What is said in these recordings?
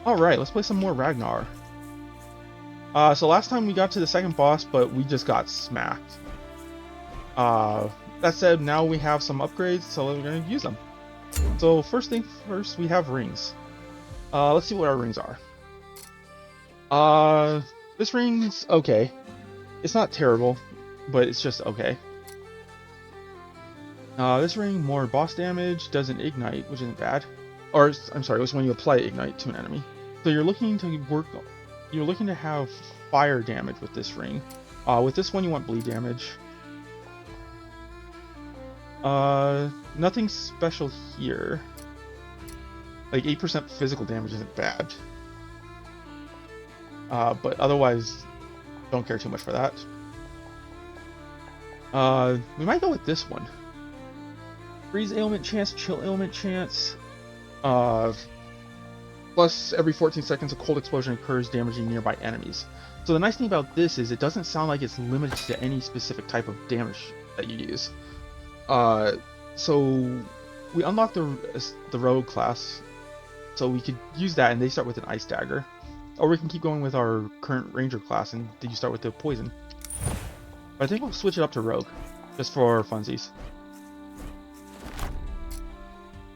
Alright, let's play some more Ragnar. So last time we got to the second boss, but we just got smacked. That said, now we have some upgrades, so we're going to use them. So first thing first, we have rings. Let's see what our rings are. This ring's okay. It's not terrible, but it's just okay. This ring, more boss damage, doesn't ignite, which isn't bad. Or, I'm sorry, it was when you apply ignite to an enemy. So you're looking to have fire damage with this ring. With this one, you want bleed damage. Nothing special here. Like 8% physical damage isn't bad. But otherwise, don't care too much for that. We might go with this one. Freeze ailment chance, chill ailment chance. Plus, every 14 seconds, a cold explosion occurs, damaging nearby enemies. So the nice thing about this is it doesn't sound like it's limited to any specific type of damage that you use. So we unlock the rogue class, so we could use that, and they start with an ice dagger. Or we can keep going with our current ranger class, and you start with the poison. But I think we'll switch it up to rogue, just for funsies.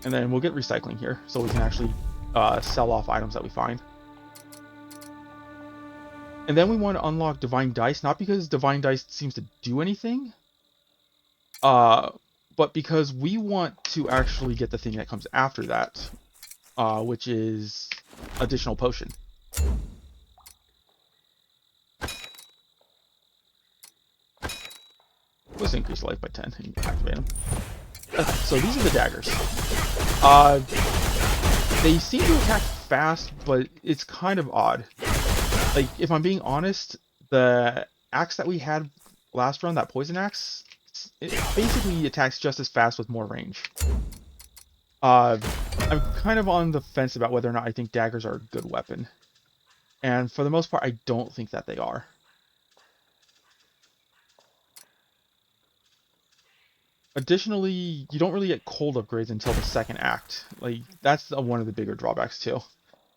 And then we'll get recycling here, so we can actually sell off items that we find. And then we want to unlock Divine Dice, not because Divine Dice seems to do anything, but because we want to actually get the thing that comes after that, which is Additional Potion. Let's increase life by 10 and activate them. Okay, so these are the daggers. They seem to attack fast, but it's kind of odd. Like, if I'm being honest, the axe that we had last run, that poison axe, it basically attacks just as fast with more range. I'm kind of on the fence about whether or not I think daggers are a good weapon. And for the most part, I don't think that they are. Additionally, you don't really get cold upgrades until the second act. Like, that's one of the bigger drawbacks too.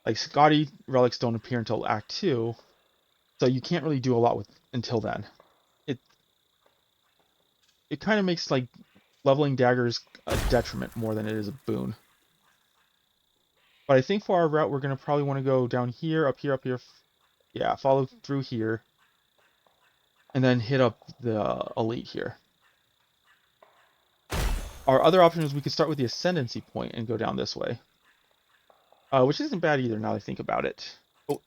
Like, Scotty relics don't appear until Act 2, so you can't really do a lot with until then. It kind of makes, like, leveling daggers a detriment more than it is a boon. But I think for our route, we're going to probably want to go down here, up here, up here. Yeah, follow through here. And then hit up the elite here. Our other option is we could start with the Ascendancy point and go down this way. Which isn't bad either now that I think about it. Oh,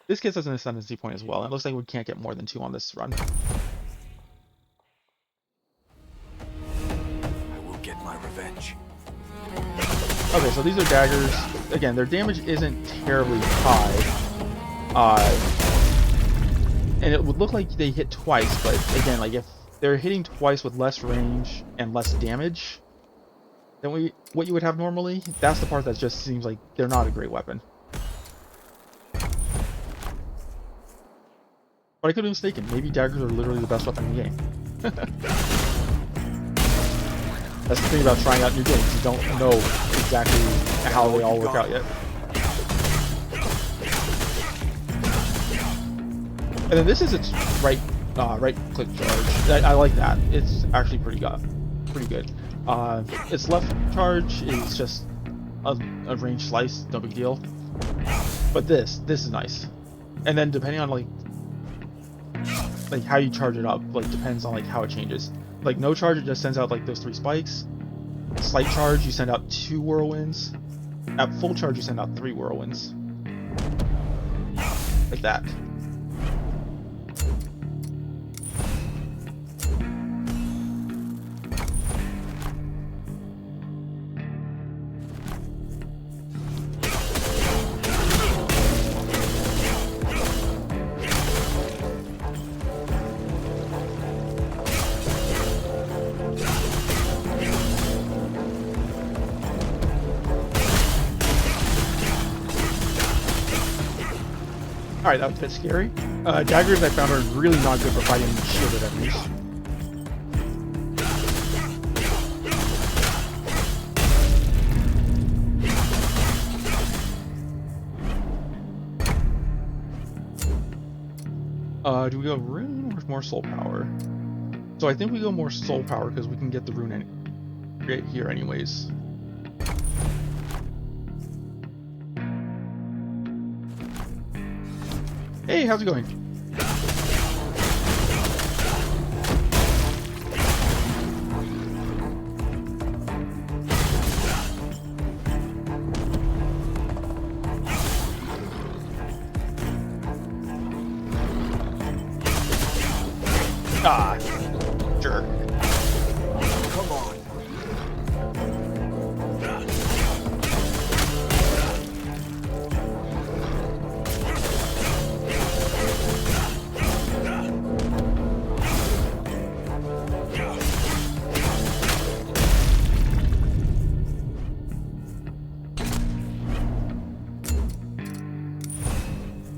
this gives us an Ascendancy point as well. It looks like we can't get more than 2 on this run. I will get my revenge. Okay, so these are daggers. Again, their damage isn't terribly high. And it would look like they hit twice, but again, like if they're hitting twice with less range and less damage than what you would have normally, that's the part that just seems like they're not a great weapon. But I could be mistaken. Maybe daggers are literally the best weapon in the game. That's the thing about trying out new games. You don't know exactly how they all work out yet. And then this is its right click charge. I like that. It's actually pretty good. Its left charge is just a range slice, no big deal. But this is nice. And then depending on like how you charge it up, like depends on like how it changes. Like no charge, it just sends out like those 3 spikes. Slight charge, you send out 2 whirlwinds. At full charge, you send out 3 whirlwinds. Like that. Alright, that was a bit scary. Daggers I found are really not good for fighting shielded enemies. Do we go rune or more soul power? So I think we go more soul power because we can get the rune right here anyways. Hey, how's it going? Ah, jerk. Come on.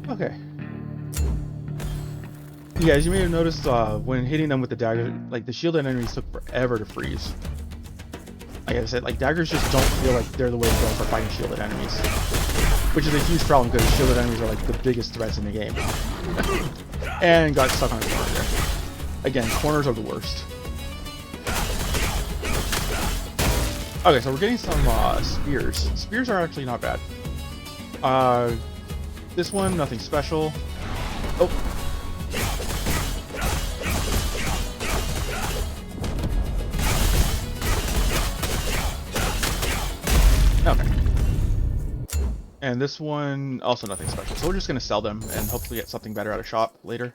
Okay. Yeah, as you may have noticed, when hitting them with the dagger, like the shielded enemies took forever to freeze. Like I said, like daggers just don't feel like they're the way to go for fighting shielded enemies, which is a huge problem because shielded enemies are like the biggest threats in the game. And got stuck on a corner there. Again, corners are the worst. Okay, so we're getting some spears. Spears are actually not bad. This one, nothing special. Oh. Okay. And this one, also nothing special. So we're just going to sell them and hopefully get something better at a shop later.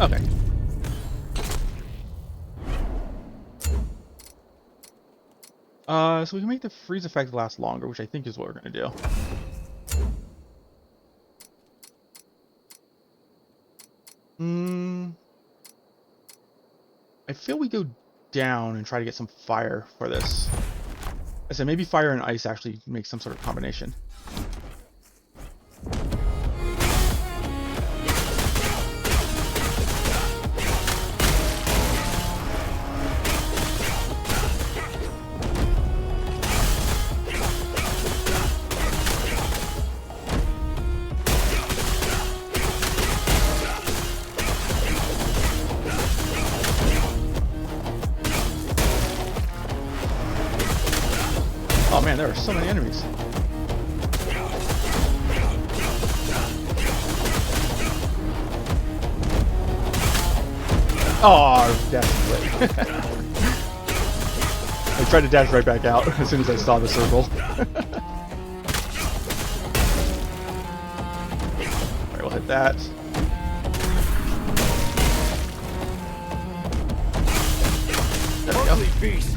Okay. So we can make the freeze effect last longer, which I think is what we're gonna do. I feel we go down and try to get some fire for this. I said maybe fire and ice actually make some sort of combination. Oh man, there are so many enemies. Oh, dash away. I tried to dash right back out as soon as I saw the circle. Alright, we'll hit that. There we go. Beast.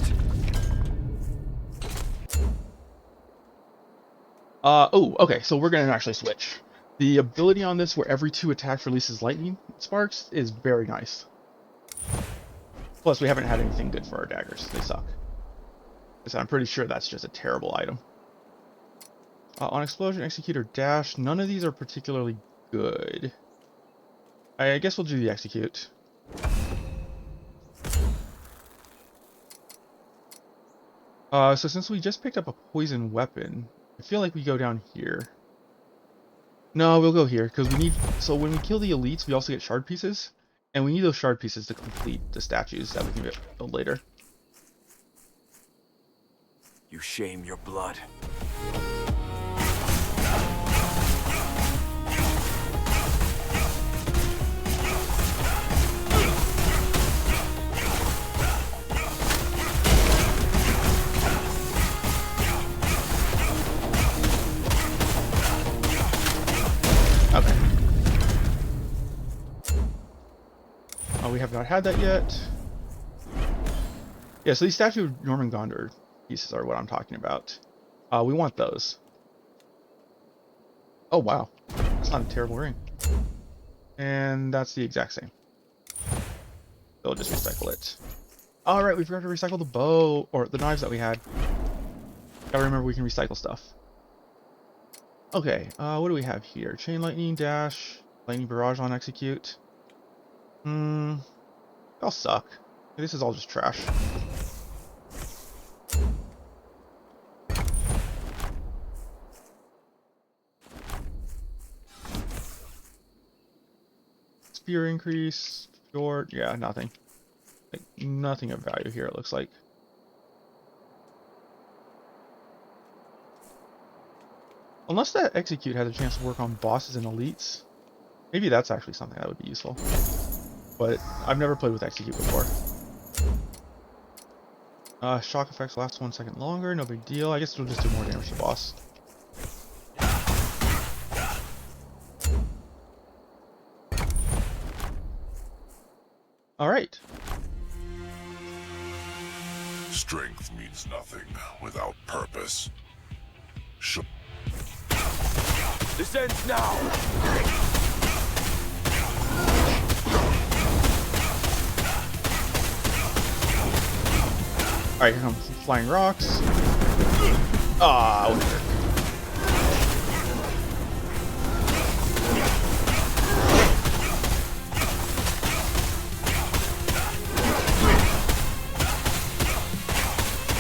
Oh, okay, so we're gonna actually switch. The ability on this where every 2 attacks releases lightning sparks is very nice. Plus, we haven't had anything good for our daggers. They suck. So I'm pretty sure that's just a terrible item. On explosion, execute, or dash, none of these are particularly good. I guess we'll do the execute. So since we just picked up a poison weapon, I feel like we go down here. No, we'll go here, because we need... So when we kill the elites, we also get shard pieces. And we need those shard pieces to complete the statues that we can build later. You shame your blood. Okay. have not had that yet. Yeah, so these Statue of Norman Gondor pieces are what I'm talking about. We want those. Oh, wow. That's not a terrible ring. And that's the exact same. They'll just recycle it. Alright, we forgot to recycle the bow, or the knives that we had. Gotta remember we can recycle stuff. Okay, what do we have here? Chain lightning, dash, lightning barrage on execute. They'll suck. This is all just trash. Spear increase, short, yeah, nothing. Like, nothing of value here, it looks like. Unless that execute has a chance to work on bosses and elites. Maybe that's actually something that would be useful. But I've never played with execute before. Shock effects last 1 second longer, no big deal. I guess it'll just do more damage to the boss. Alright. Strength means nothing without purpose. This ends now! Alright, here comes flying rocks. Ah, what a jerk.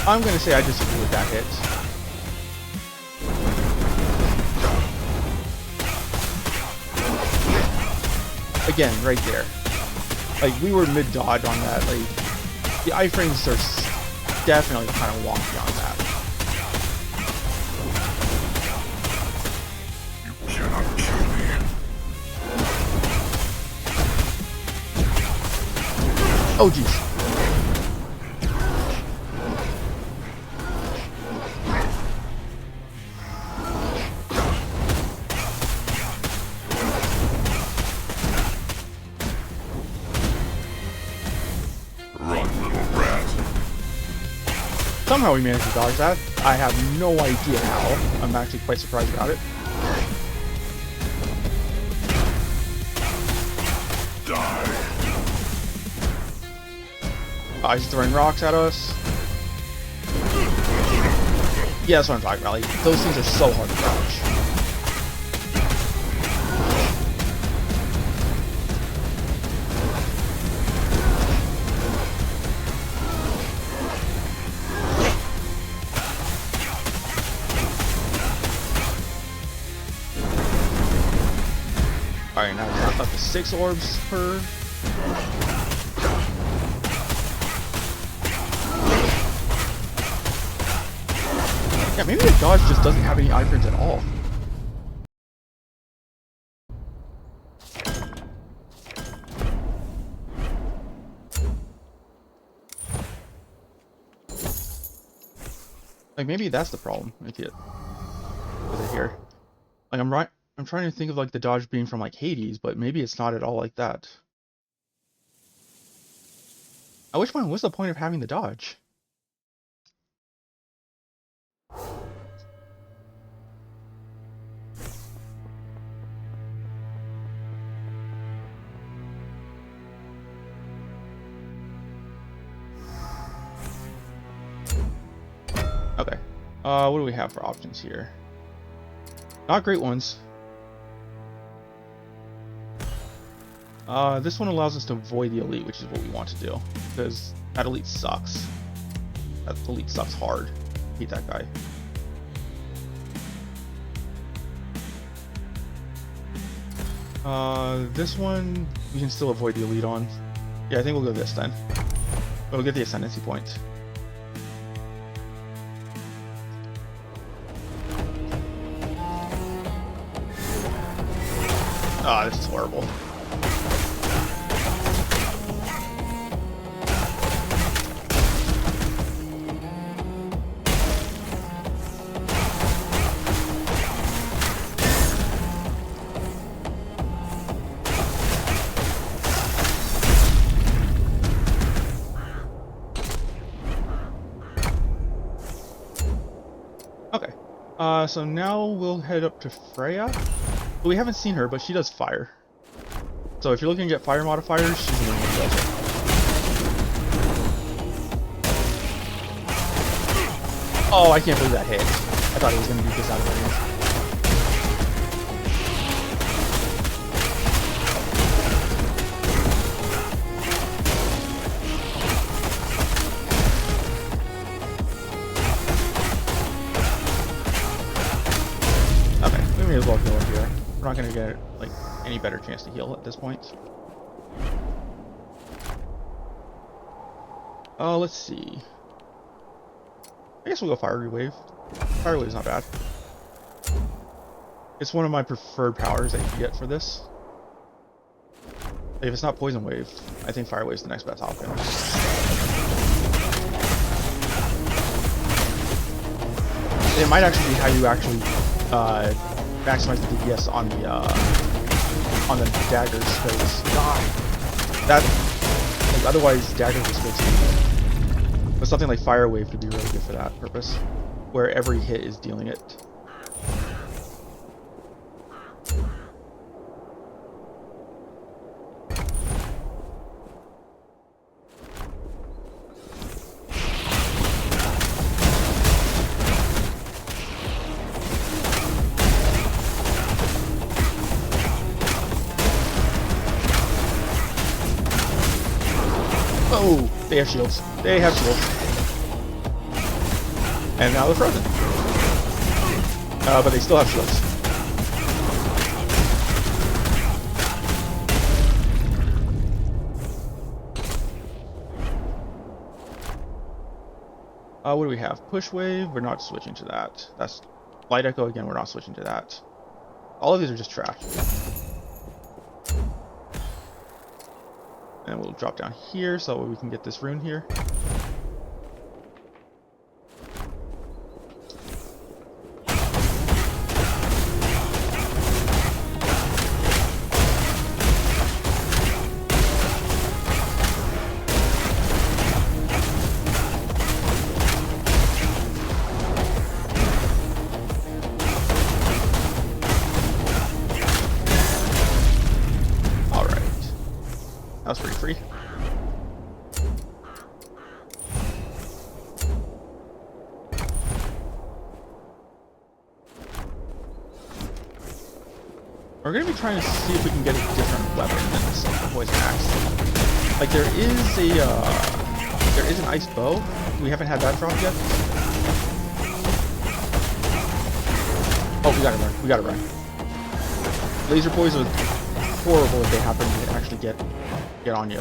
I'm gonna say I disagree with that hit. Again, right there. Like, we were mid-dodge on that. Like, the iframes are definitely kind of wonky on that. You cannot kill me. Oh, jeez. Run, little rat. Somehow we managed to dodge that. I have no idea how. I'm actually quite surprised about it. Die. Oh, he's throwing rocks at us. Yeah, that's what I'm talking about. Like, those things are so hard to dodge. Alright, now we're up to 6 orbs per. Yeah, maybe the dodge just doesn't have any iframes at all. Like, maybe that's the problem with it here. Like, I'm trying to think of like the dodge being from like Hades, but maybe it's not at all like that. At which point, what's the point of having the dodge? Okay. What do we have for options here? Not great ones. This one allows us to avoid the elite, which is what we want to do, because that elite sucks. That elite sucks hard. Hate that guy. This one we can still avoid the elite on. Yeah, I think we'll go this then. We'll get the ascendancy point. Ah, this is horrible. Okay. So now we'll head up to Freya. Well, we haven't seen her, but she does fire. So if you're looking to get fire modifiers, she's the one who does it. Oh, I can't believe that hit. I thought he was going to do this out of range. Okay, we may as well kill her here. We're not going to get like any better chance to heal at this point. Oh, let's see. I guess we'll go Fiery Wave. Fiery Wave's not bad. It's one of my preferred powers that you can get for this. If it's not Poison Wave, I think Fire Wave's the next best option. It might actually be how you actually maximize the DPS on the daggers, because that, like, otherwise daggers are supposed to. But something like Fire Wave could be really good for that purpose, where every hit is dealing it. Oh, they have shields. They have shields. And now they're frozen. But they still have shields. What do we have? Push Wave, we're not switching to that. That's Light Echo again, we're not switching to that. All of these are just trash. And we'll drop down here so we can get this rune here. That was pretty free. We're gonna be trying to see if we can get a different weapon than this poison axe. Like there is an ice bow. We haven't had that drop yet. Oh, we gotta run. We gotta run. Laser poison was horrible if they happen to actually get on you.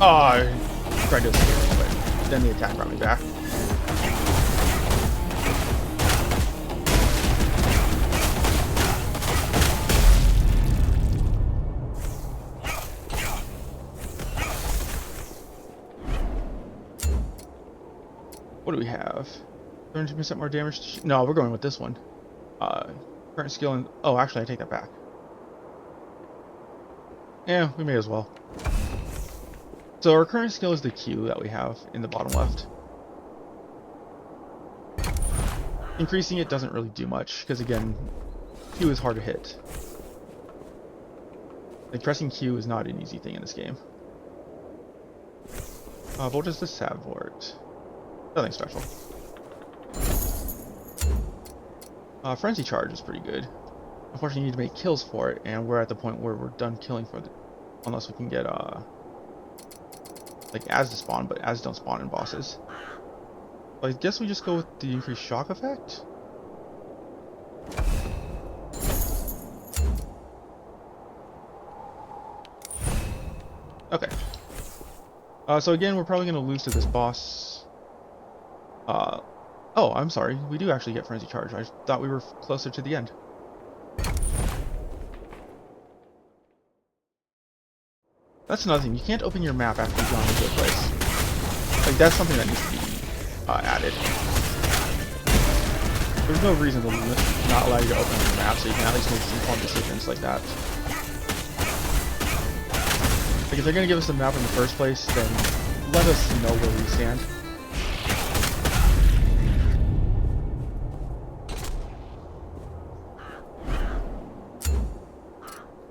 Oh, I tried to escape, but then the attack brought me back. What do we have? 30% more damage. No, we're going with this one. Current skill and oh, actually, I take that back. Yeah, we may as well. So our current skill is the Q that we have in the bottom left. Increasing it doesn't really do much because again, Q is hard to hit. Like pressing Q is not an easy thing in this game. What does this have for it? Nothing special. Frenzy Charge is pretty good. Unfortunately, you need to make kills for it, and we're at the point where we're done killing for it, unless we can get like as to spawn, but as don't spawn in bosses. So I guess we just go with the increased shock effect. Okay. So again, we're probably going to lose to this boss. Oh, I'm sorry. We do actually get Frenzy Charge. I thought we were closer to the end. That's another thing. You can't open your map after you've gone into a place. Like, that's something that needs to be added. There's no reason to not allow you to open your map, so you can at least make some informed decisions like that. if they're gonna give us the map in the first place, then let us know where we stand.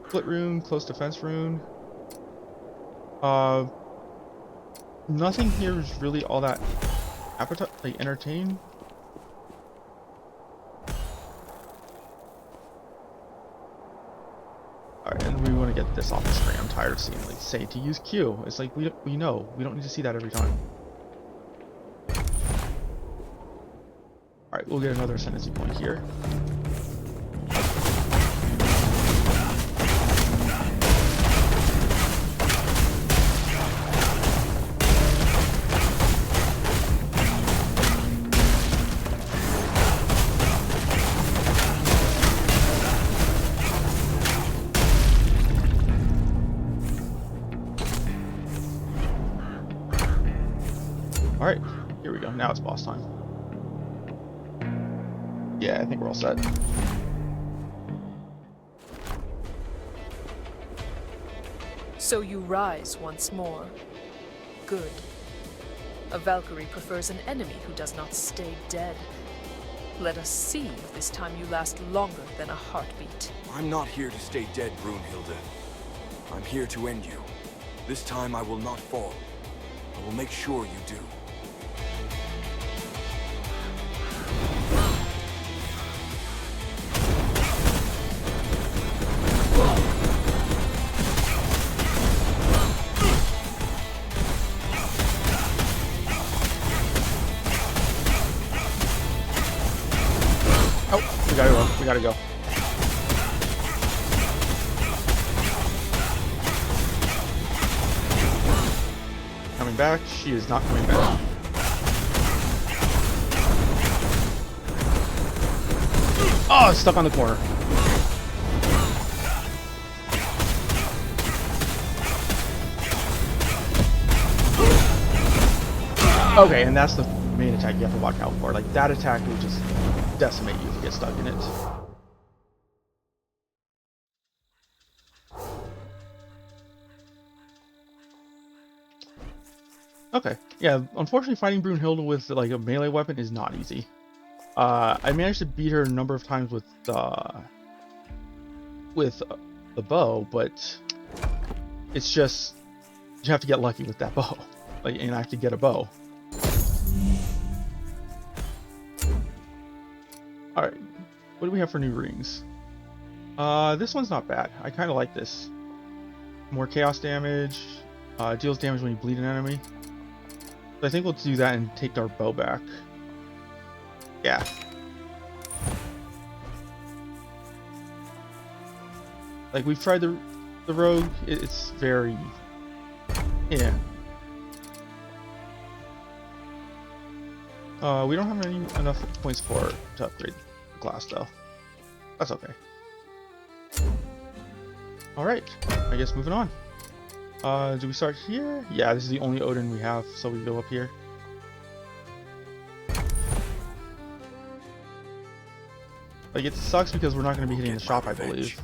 Split rune, close defense rune. Nothing here is really all that entertaining. Alright, and we want to get this off the screen. I'm tired of seeing like say to use Q. It's like we know. We don't need to see that every time. Alright, we'll get another ascendancy point here. Alright, here we go. Now it's boss time. Yeah, I think we're all set. So you rise once more. Good. A Valkyrie prefers an enemy who does not stay dead. Let us see if this time you last longer than a heartbeat. I'm not here to stay dead, Brunhilde. I'm here to end you. This time I will not fall. I will make sure you do. Oh, we gotta go. Coming back. She is not coming back. Oh, it's stuck on the corner. Okay, and that's the main attack you have to watch out for. Like, that attack will just decimate you if you get stuck in it. Okay, yeah, unfortunately fighting Brunhilde with like a melee weapon is not easy. I managed to beat her a number of times with the bow, but it's just you have to get lucky with that bow. Like, and I have to get a bow. Alright, what do we have for new rings? This one's not bad. I kind of like this. More chaos damage, deals damage when you bleed an enemy. So I think we'll do that and take our bow back. Yeah. Like, we've tried the rogue, it's very... yeah. We don't have enough points to upgrade the class, though. That's okay. Alright, I guess moving on. Do we start here? Yeah, this is the only Odin we have, so we go up here. Like, it sucks because we're not going to be hitting the shop, I believe.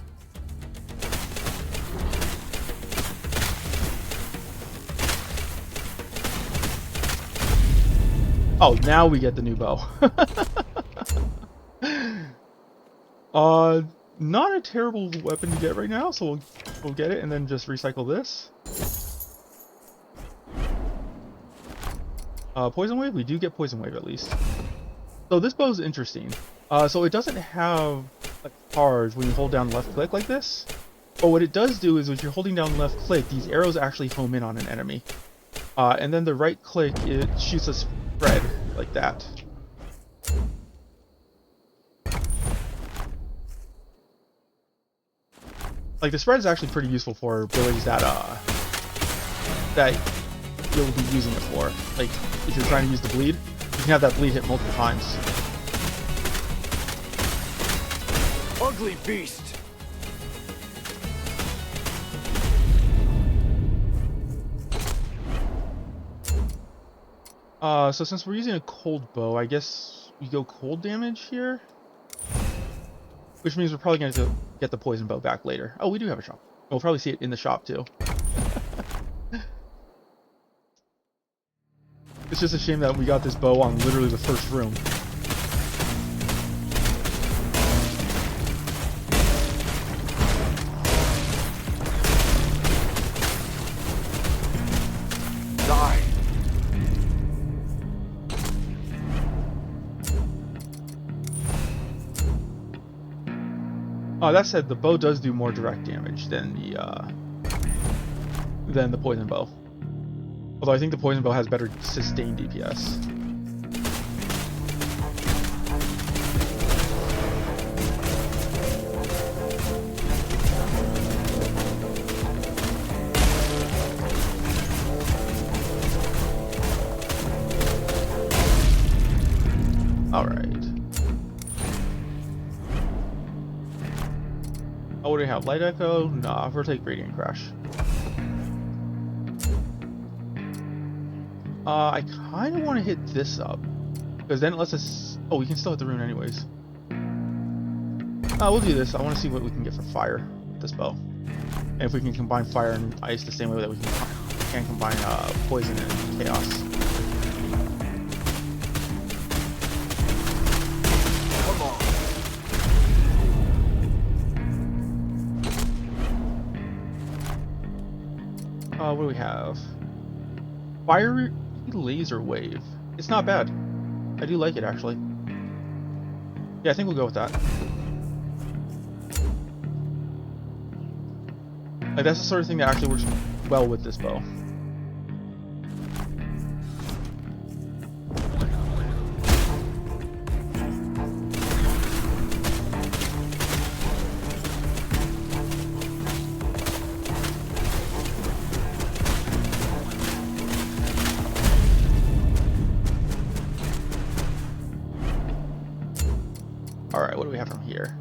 Oh, now we get the new bow. Not a terrible weapon to get right now, so we'll get it and then just recycle this. Poison wave? We do get poison wave at least. So this bow is interesting. So it doesn't have a charge when you hold down left click like this. But what it does do is when you're holding down left click, these arrows actually home in on an enemy. And then the right click, it shoots a spread like that. Like, the spread is actually pretty useful for abilities that you'll be using it for. Like, if you're trying to use the bleed, you can have that bleed hit multiple times. Ugly beast! So since we're using a cold bow, I guess we go cold damage here? Which means we're probably going to get the poison bow back later. Oh, we do have a shop. We'll probably see it in the shop, too. It's just a shame that we got this bow on literally the first room. Die. That said, the bow does do more direct damage than the poison bow. Although I think the poison bow has better sustained DPS. Alright. Oh, what do we have? Light Echo? Nah, we'll take Radiant Crash. I kind of want to hit this up, because then it lets us... Oh, we can still hit the rune anyways. We'll do this. I want to see what we can get for fire with this bow. And if we can combine fire and ice the same way that we can combine poison and chaos. Come on. What do we have? Fire laser wave. It's not bad. I do like it actually. Yeah, I think we'll go with that. Like that's the sort of thing that actually works well with this bow. Alright, what do we have from here?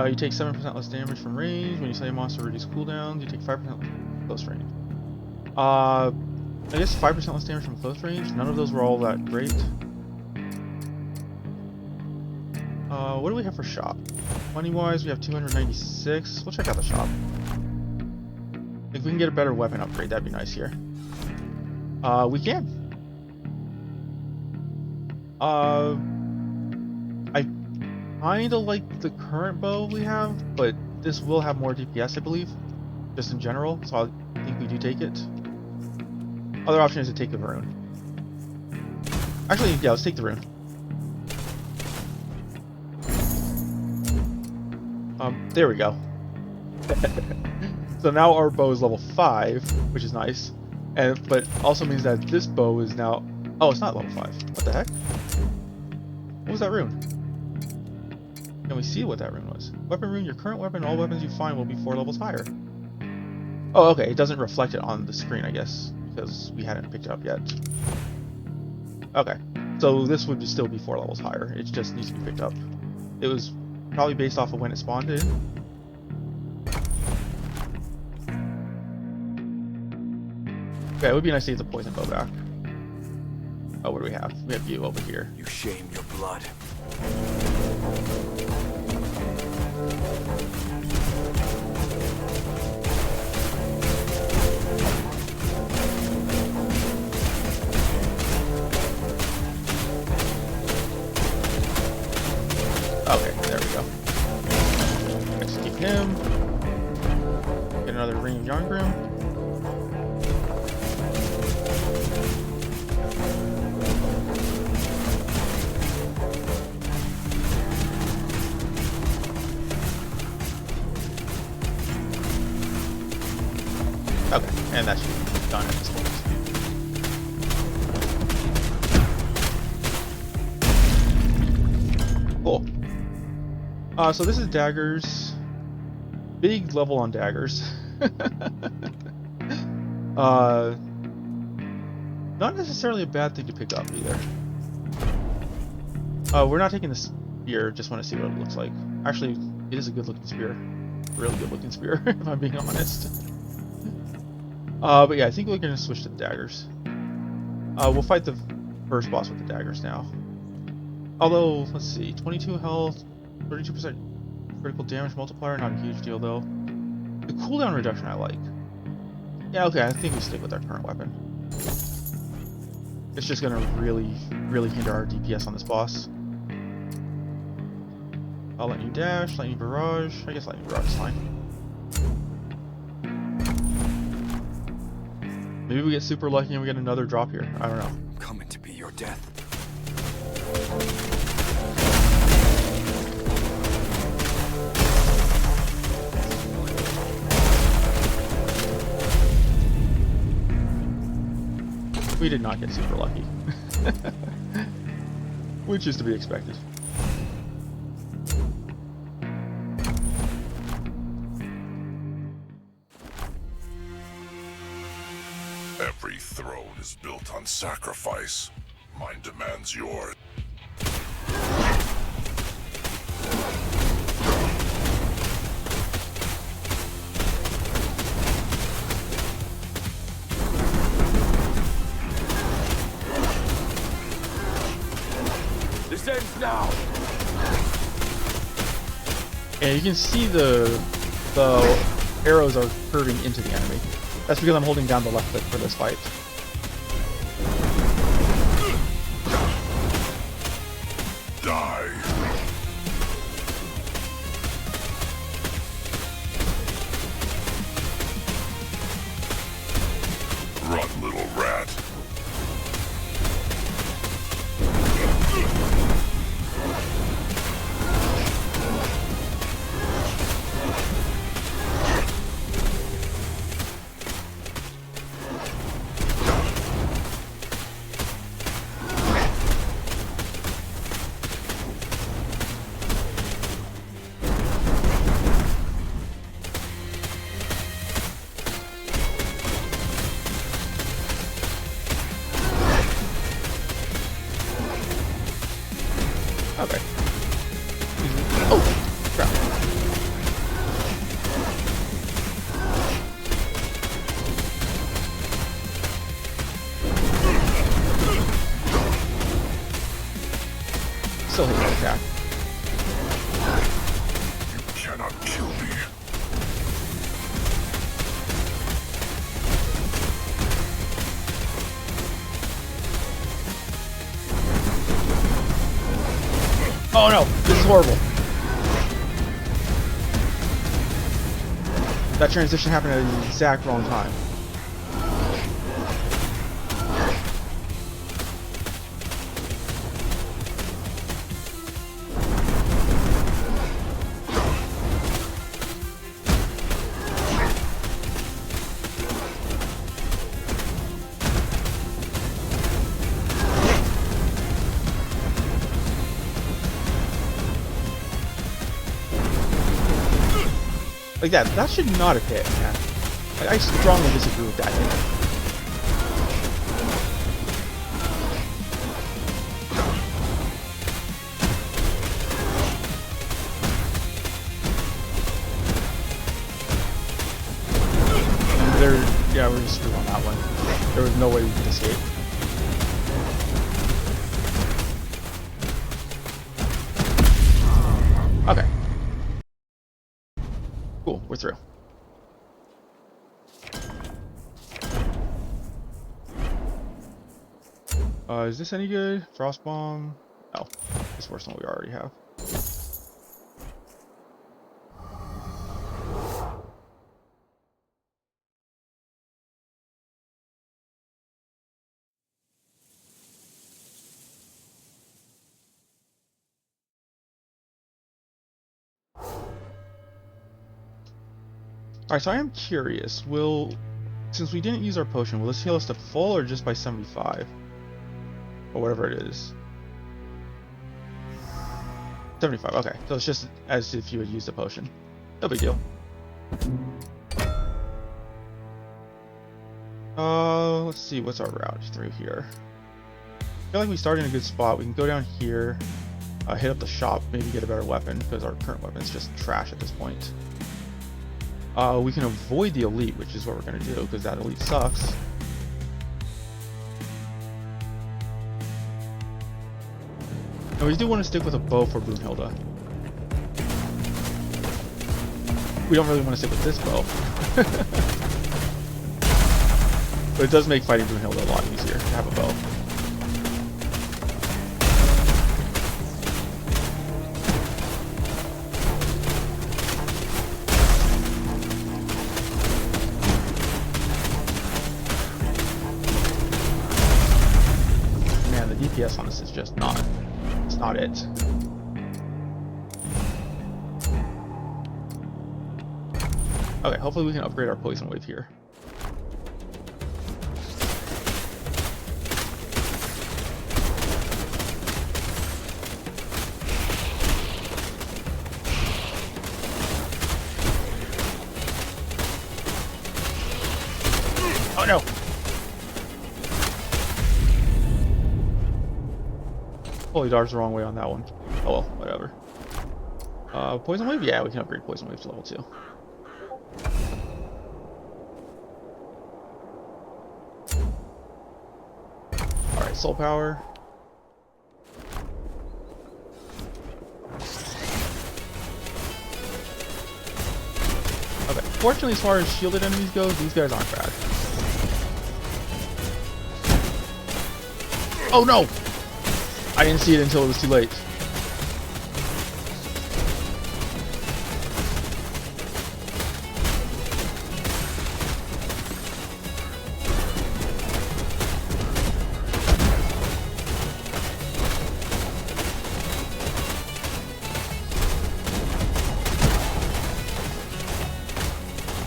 You take 7% less damage from range. When you slay a monster, reduce cooldowns. You take 5% close range. I guess 5% less damage from close range. None of those were all that great. What do we have for shop? Money-wise, we have 296. We'll check out the shop. If we can get a better weapon upgrade, that'd be nice here. We can. I kinda like the current bow we have, but this will have more DPS, I believe, just in general, so I think we do take it. Other option is to take the rune. Actually, yeah, let's take the rune. There we go. So now our bow is level 5, which is nice, but also means that this bow is now... Oh, it's not level 5. What the heck? What was that rune? Can we see what that rune was? Weapon rune, your current weapon, all weapons you find will be 4 levels higher. Oh, okay, it doesn't reflect it on the screen, I guess, because we hadn't picked it up yet. Okay, so this would still be 4 levels higher, it just needs to be picked up. It was probably based off of when it spawned in. Okay, it would be nice to get the poison bow back. Oh, what do we have? We have you over here. You shame your blood. Okay, there we go. Execute him. Get another ring of Yarngrim. Okay, and that should be done at this point. Cool. So this is daggers. Big level on daggers. Not necessarily a bad thing to pick up either. We're not taking the spear, just want to see what it looks like. Actually, it is a good looking spear. Really good looking spear, if I'm being honest. But yeah, I think we're gonna switch to the daggers. We'll fight the first boss with the daggers now. Although, let's see, 22 health, 32% critical damage multiplier, not a huge deal though. The cooldown reduction I like. Yeah, okay, I think we stick with our current weapon. It's just gonna really, really hinder our DPS on this boss. I'll let you dash, lightning barrage. I guess lightning barrage is fine. Maybe we get super lucky and we get another drop here. I don't know. I'm coming to be your death. We did not get super lucky. Which is to be expected. Every throne is built on sacrifice. Mine demands yours. This ends now. And you can see the arrows are curving into the enemy. That's because I'm holding down the left click for this fight. Die. Run, little rat. Okay. Oh, crap. Still hit that attack. You cannot kill me. Oh no, this is horrible. That transition happened at the exact wrong time. Like that should not have hit, man. Like, I strongly disagree with that hit. Yeah, we're just screwed on that one. There was no way we could escape. Okay. Cool, we're through. Is this any good? Frost bomb? No, it's worse than what we already have. Alright, so I am curious, since we didn't use our potion, will this heal us to full or just by 75? Or whatever it is. 75, okay. So it's just as if you had used a potion. No big deal. Let's see, what's our route through here? I feel like we started in a good spot. We can go down here, hit up the shop, maybe get a better weapon, because our current weapon is just trash at this point. We can avoid the elite, which is what we're going to do, because that elite sucks. And we do want to stick with a bow for Brunhilde. We don't really want to stick with this bow. But it does make fighting Brunhilde a lot easier to have a bow. DPS on this is just not, it's not it. Okay, hopefully we can upgrade our poison wave here. Oh no! Holy dodged the wrong way on that one. Oh well, whatever. Poison wave? Yeah, we can upgrade poison wave to level 2. Alright, soul power. Okay, fortunately as far as shielded enemies go, these guys aren't bad. Oh no! I didn't see it until it was too late.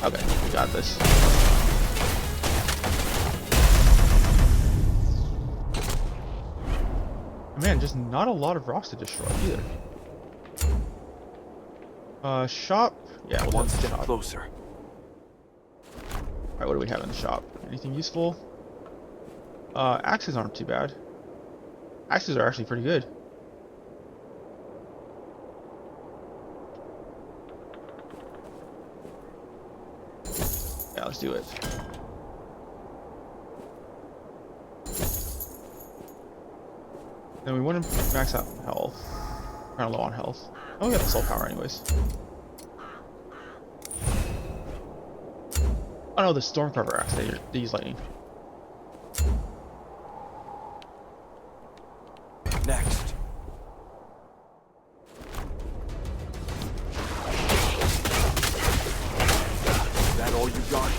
Okay, we got this. Man, just not a lot of rocks to destroy either. Shop? Yeah, we'll One do the step shop. closer. Alright, what do we have in the shop? Anything useful? Axes aren't too bad. Axes are actually pretty good. Yeah, let's do it. Then we want to max out health. Kind of low on health. Oh, we got the soul power anyways. Oh no, the Stormcarver axe. They use lightning. Next. Is that all you got?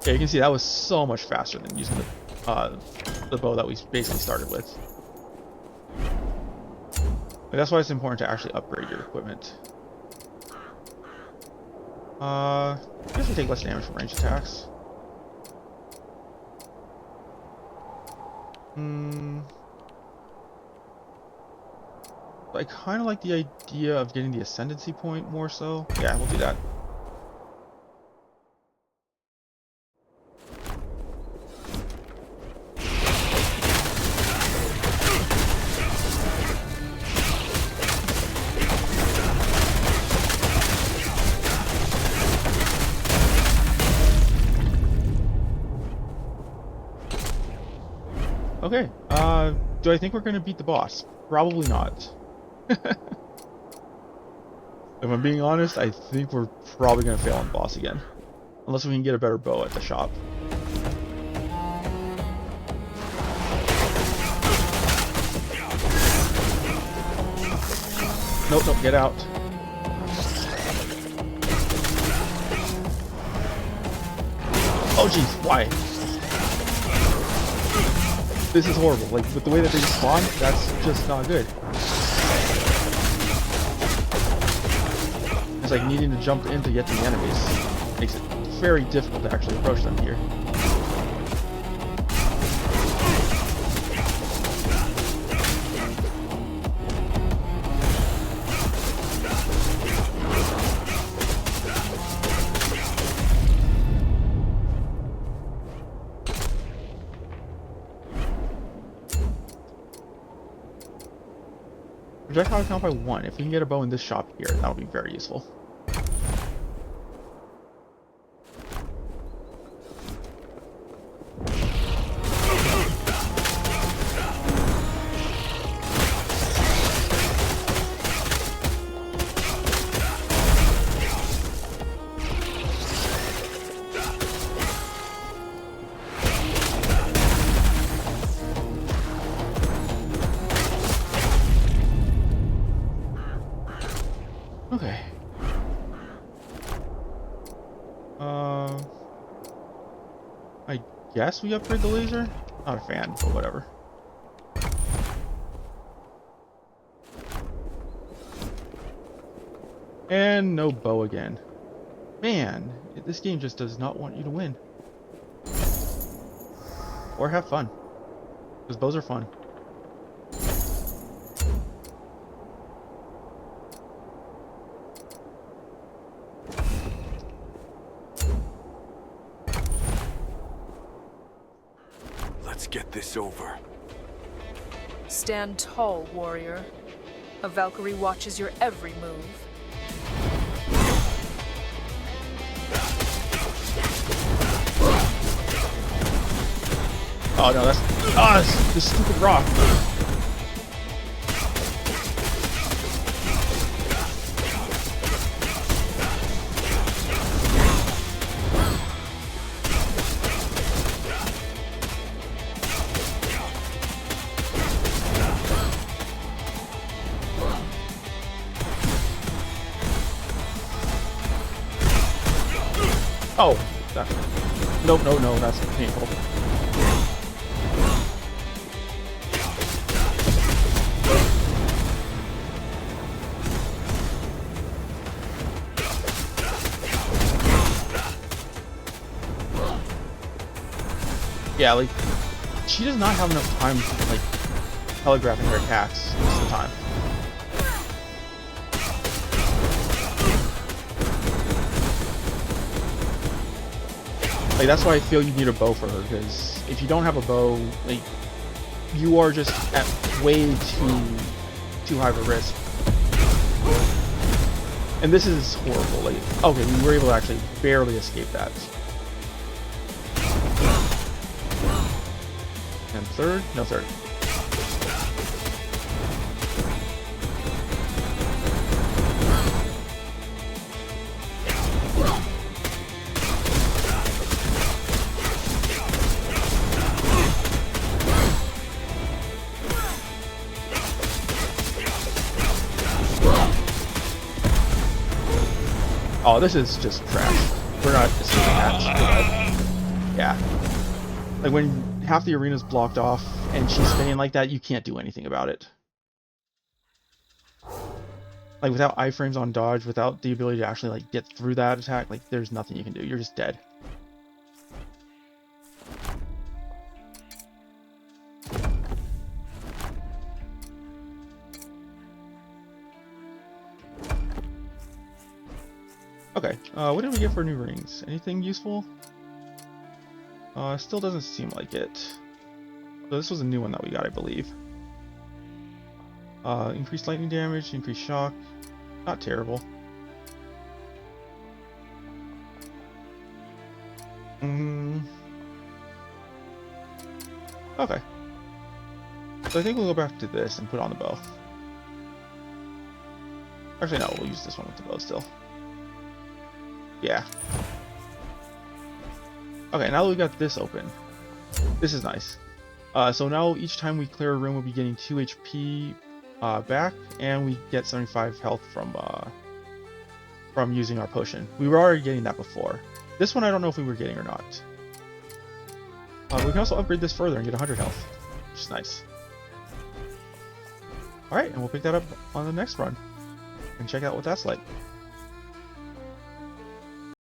Yeah, you can see that was so much faster than using the bow that we basically started with. But that's why it's important to actually upgrade your equipment. I guess we take less damage from ranged attacks. I kind of like the idea of getting the ascendancy point more so. Yeah, we'll do that. Okay, do I think we're going to beat the boss? Probably not. If I'm being honest, I think we're probably going to fail on the boss again. Unless we can get a better bow at the shop. Nope, nope, get out. Oh jeez, why? This is horrible. Like, with the way that they spawn, that's just not good. It's like needing to jump in to get to the enemies. Makes it very difficult to actually approach them here. Projectile count by 1. If we can get a bow in this shop here, that would be very useful. Okay. guess we upgrade the laser? Not a fan, but whatever. And no bow again. Man, this game just does not want you to win. Or have fun. Because bows are fun. Let's get this over. Stand tall, warrior. A Valkyrie watches your every move. Oh no, that's this stupid rock. Oh, that. Nope, no, that's painful. Yeah, like, she does not have enough time to, like, telegraphing her attacks most of the time. Like, that's why I feel you need a bow for her, because if you don't have a bow, like, you are just at way too high of a risk. And this is horrible. Like, okay, we were able to actually barely escape that. And third? No, third. Oh, this is just trash. We're not escaping that. Yeah. Like, when half the arena's blocked off and she's spinning like that, you can't do anything about it. Like, without iframes on dodge, without the ability to actually, like, get through that attack, like, there's nothing you can do. You're just dead. Okay, what did we get for new rings? Anything useful? Still doesn't seem like it. So this was a new one that we got, I believe. Increased lightning damage, increased shock. Not terrible. Okay. So I think we'll go back to this and put on the bow. Actually, no, we'll use this one with the bow still. Yeah. Okay, now that we got this open, this is nice. So now each time we clear a room, we'll be getting 2 HP back, and we get 75 health from using our potion. We were already getting that before. This one I don't know if we were getting or not. We can also upgrade this further and get 100 health, which is nice. Alright, and we'll pick that up on the next run and check out what that's like.